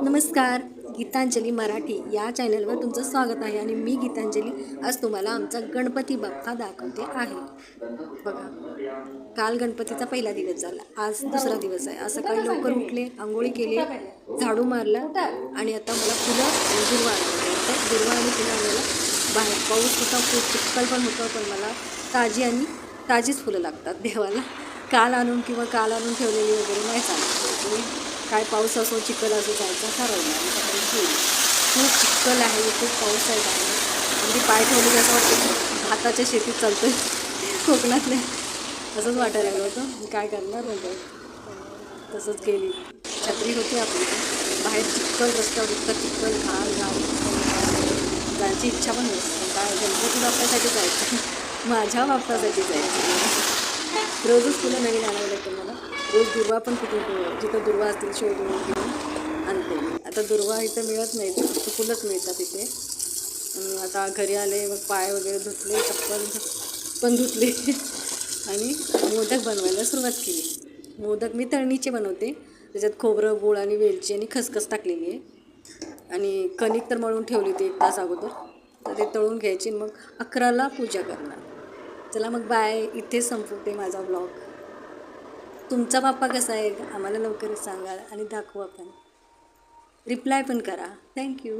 नमस्कार. गीतांजली मराठी या चॅनलवर तुमचं स्वागत आहे आणि मी गीतांजली आज तुम्हाला आमचा गणपती बाप्पा दाखवते आहे. बघा, काल गणपतीचा पहिला दिवस झाला, आज दुसरा दिवस आहे. आज सकाळी लवकर उठले, आंघोळी केली, झाडू मारला आणि आता मला फुलं आणि दुर्वा आणायला तर दुर्वा आणि फुलं आणायला बाहेर पाऊस होता, खूप चिखल पण होतं, पण मला ताजीच फुलं लागतात देवाला. काल आणून ठेवलेली वगैरे नाही चालत. काय पाऊस असो चिखल असो जायचं ठरवलं आणि सकाळी ठेवली. खूप चिखल आहे, खूप पाऊस आहे बाहेर. अगदी पाय ठेवले की असं वाटतं की हाताच्या शेतीत चालतोय कोकणातले असंच वाटायला लागलं होतं. काय करणार म्हणजे तसंच केली. छत्री होती आपली, बाहेर चिखल, रस्त्यावर इतका चिखल, घाण जायची इच्छा पण नसते. काय गणपती बाप्पासाठी जायचं माझ्या बाप्पासाठी जायचं. रोजच फुलं नवीन आणावं लागतं मला. रोज दुर्वा पण कुठून जिथं दुर्वा असतील शोधून घेऊन आणते. आता दुर्वा इथं मिळत नाही, फक्त फुलंच मिळतात इथे. आता घरी आले, मग पाय वगैरे धुतले, चप्पल पण धुतले आणि मोदक बनवायला सुरुवात केली. मोदक मी तळणीचे बनवते, त्याच्यात खोबरं, गूळ आणि वेलची आणि खसखस टाकलेली आहे. आणि कणिक तर मळून ठेवली होती 1 तास अगोदर. तर ते तळून घ्यायची, मग 11ला पूजा करणार. चला मग बाय, इथे संपवते माझा ब्लॉग. तुमचा बाप्पा कसा आहे आम्हाला लवकरच सांगा आणि दाखवू, आपण रिप्लाय पण करा. थँक्यू.